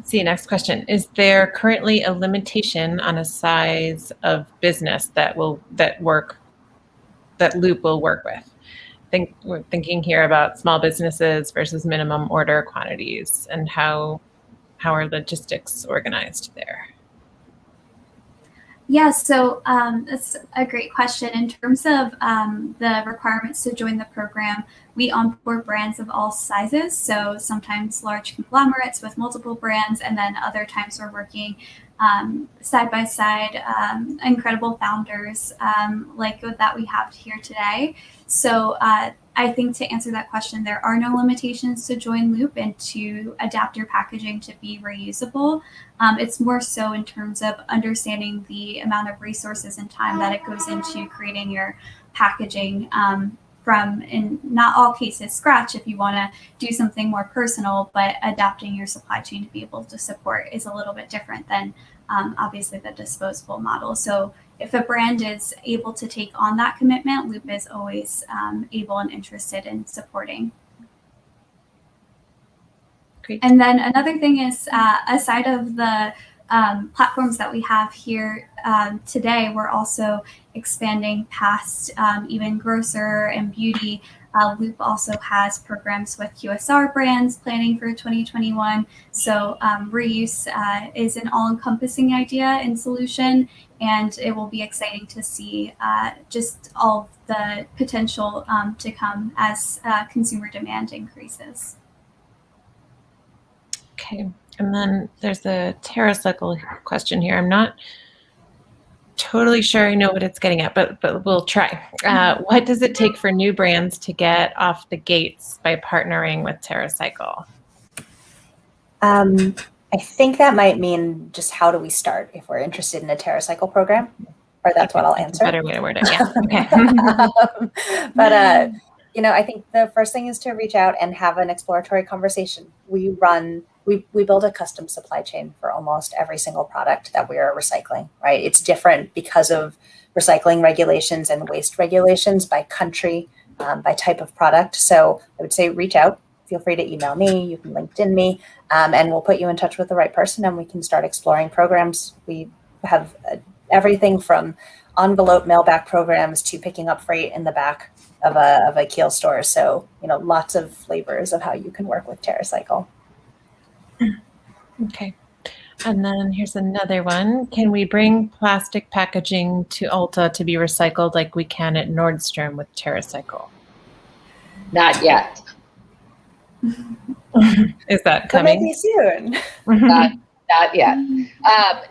see, next question. Is there currently a limitation on a size of business that Loop will work with? We're thinking here about small businesses versus minimum order quantities, and how are logistics organized there? Yeah, so that's a great question. In terms of the requirements to join the program, we onboard brands of all sizes. So sometimes large conglomerates with multiple brands, and then other times we're working side by side, incredible founders like that we have here today. So I think to answer that question, there are no limitations to join Loop and to adapt your packaging to be reusable. It's more so in terms of understanding the amount of resources and time that it goes into creating your packaging from, in not all cases, scratch if you want to do something more personal, but adapting your supply chain to be able to support is a little bit different than obviously the disposable model. So if a brand is able to take on that commitment, Loop is always able and interested in supporting. Great. And then another thing is, aside of the platforms that we have here today, we're also expanding past even grocer and beauty. Loop also has programs with QSR brands planning for 2021. So reuse is an all-encompassing idea and solution, and it will be exciting to see just all the potential to come as consumer demand increases. Okay, and then there's a TerraCycle question here. I'm not totally sure I know what it's getting at, but we'll try. What does it take for new brands to get off the gates by partnering with TerraCycle? I think that might mean just how do we start if we're interested in a TerraCycle program, or that's what I'll answer. Better way to word it, yeah. Okay. But I think the first thing is to reach out and have an exploratory conversation. We build a custom supply chain for almost every single product that we are recycling, right? It's different because of recycling regulations and waste regulations by country, by type of product. So I would say reach out. Feel free to email me. You can LinkedIn me, and we'll put you in touch with the right person, and we can start exploring programs. We have everything from envelope mailback programs to picking up freight in the back of a Keel store. So, lots of flavors of how you can work with TerraCycle. Okay. And then here's another one. Can we bring plastic packaging to Ulta to be recycled like we can at Nordstrom with TerraCycle? Not yet. Is that coming? Maybe soon. Not yet.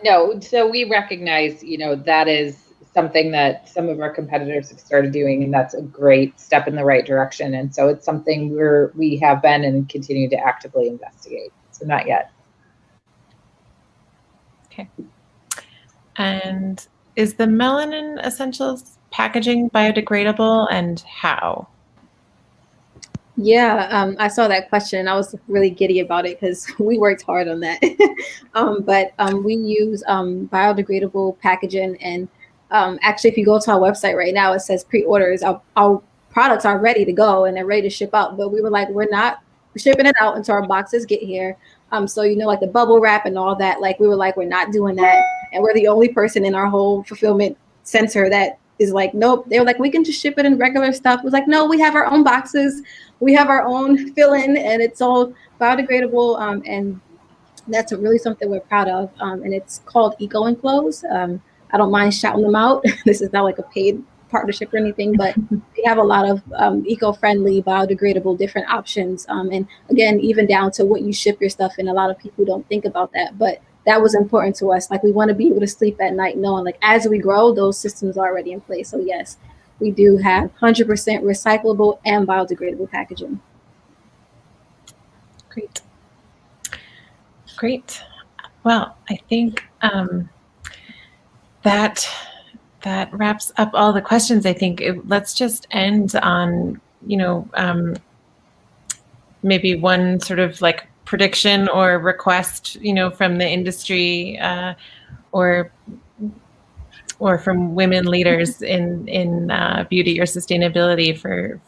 No, so we recognize, that is something that some of our competitors have started doing, and that's a great step in the right direction. And so it's something we have been and continue to actively investigate. So not yet. Okay. And is the Melanin Essentials packaging biodegradable, and how? Yeah, I saw that question. I was really giddy about it because we worked hard on that. But we use biodegradable packaging, and actually, if you go to our website right now, it says pre-orders. Our products are ready to go and they're ready to ship out. But we were like, we're not shipping it out until our boxes get here. So like the bubble wrap and all that. Like we were like, we're not doing that, and we're the only person in our whole fulfillment center that is like, nope. They were like, we can just ship it in regular stuff. It was like, no, we have our own boxes. We have our own fill-in, and it's all biodegradable. And that's really something we're proud of. And it's called Eco Enclose. I don't mind shouting them out. This is not like a paid partnership or anything, but we have a lot of eco-friendly, biodegradable, different options. And again, even down to what you ship your stuff in. A lot of people don't think about that, but that was important to us. Like, we want to be able to sleep at night knowing, like, as we grow, those systems are already in place. So yes, we do have 100% recyclable and biodegradable packaging. Great. Great. Well, I think that wraps up all the questions. I think let's just end on, maybe one sort of like prediction or request, from the industry or from women leaders in beauty or sustainability for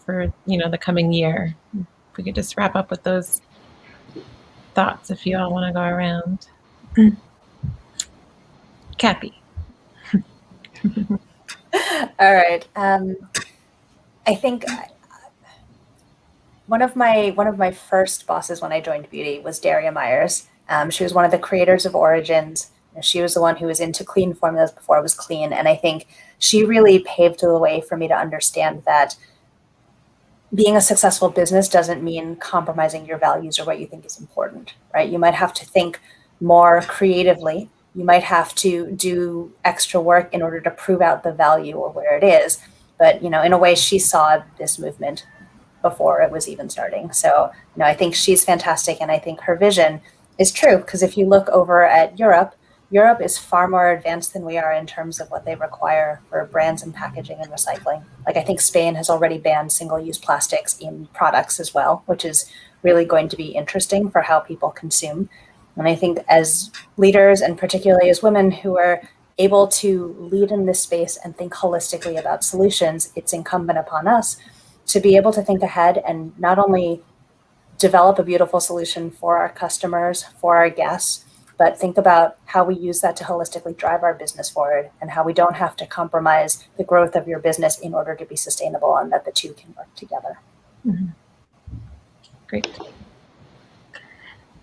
the coming year. If we could just wrap up with those thoughts, if you all want to go around. Kathy. All right. I think one of my first bosses when I joined beauty was Daria Myers. She was one of the creators of Origins. She was the one who was into clean formulas before it was clean. And I think she really paved the way for me to understand that being a successful business doesn't mean compromising your values or what you think is important, right? You might have to think more creatively. You might have to do extra work in order to prove out the value or where it is. But, in a way, she saw this movement before it was even starting. So, I think she's fantastic. And I think her vision is true, because if you look over at Europe is far more advanced than we are in terms of what they require for brands and packaging and recycling. Like, I think Spain has already banned single-use plastics in products as well, which is really going to be interesting for how people consume. And I think as leaders, and particularly as women who are able to lead in this space and think holistically about solutions, it's incumbent upon us to be able to think ahead and not only develop a beautiful solution for our customers, for our guests, but think about how we use that to holistically drive our business forward, and how we don't have to compromise the growth of your business in order to be sustainable, and that the two can work together. Mm-hmm. Great.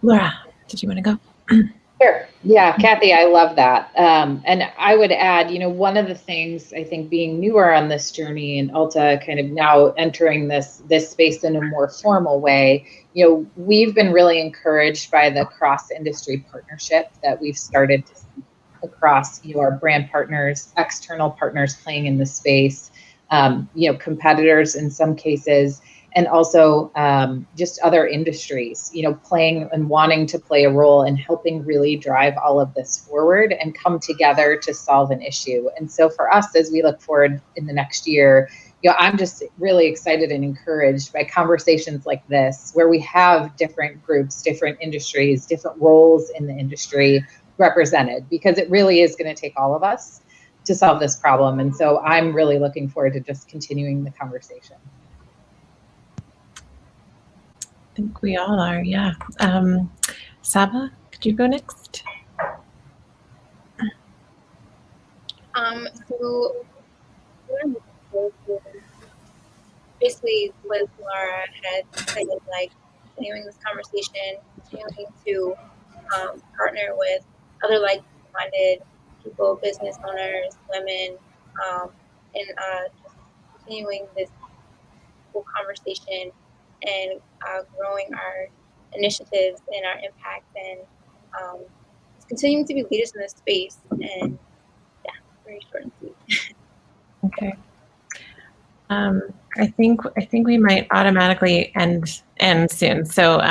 Laura, did you want to go? Sure. Yeah, Kathy, I love that. And I would add, one of the things I think, being newer on this journey, and Ulta kind of now entering this space in a more formal way, we've been really encouraged by the cross-industry partnership that we've started to see across, our brand partners, external partners playing in the space, competitors in some cases, and also just other industries, playing and wanting to play a role in helping really drive all of this forward and come together to solve an issue. And so for us, as we look forward in the next year, I'm just really excited and encouraged by conversations like this, where we have different groups, different industries, different roles in the industry represented, because it really is going to take all of us to solve this problem. And so I'm really looking forward to just continuing the conversation. I think we all are, yeah. Saba, could you go next? So basically what Laura had said, like, continuing this conversation, continuing to partner with other like-minded people, business owners, women, and just continuing this whole conversation and growing our initiatives and our impact, and continuing to be leaders in this space. And yeah, very short and sweet. Okay. I think we might automatically end soon. So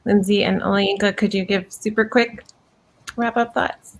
Lindsey and Olayinka, could you give super quick wrap-up thoughts?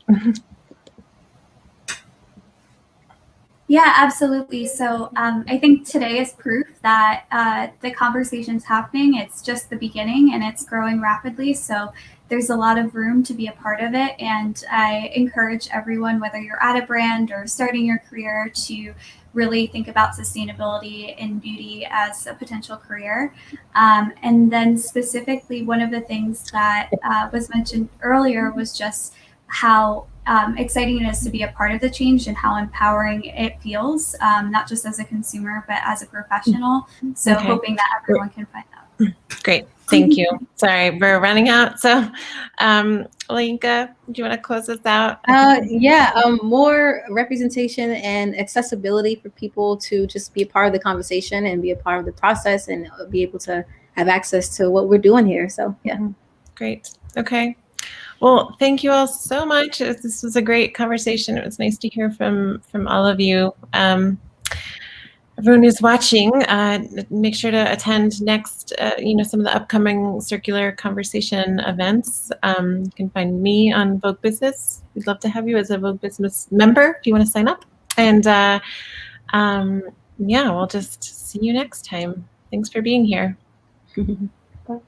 Yeah, absolutely. So I think today is proof that the conversation's happening. It's just the beginning, and it's growing rapidly. So there's a lot of room to be a part of it. And I encourage everyone, whether you're at a brand or starting your career, to really think about sustainability in beauty as a potential career. And then specifically, one of the things that was mentioned earlier was just how exciting it is to be a part of the change, and how empowering it feels, not just as a consumer, but as a professional. So hoping that everyone can find that. Great. Thank you. Sorry, we're running out. So, Olayinka, do you want to close us out? More representation and accessibility for people to just be a part of the conversation and be a part of the process and be able to have access to what we're doing here. So, yeah. Great. Okay. Well, thank you all so much. This was a great conversation. It was nice to hear from all of you. Everyone who's watching, make sure to attend next, some of the upcoming circular conversation events. You can find me on Vogue Business. We'd love to have you as a Vogue Business member if you want to sign up. And we'll just see you next time. Thanks for being here. Bye.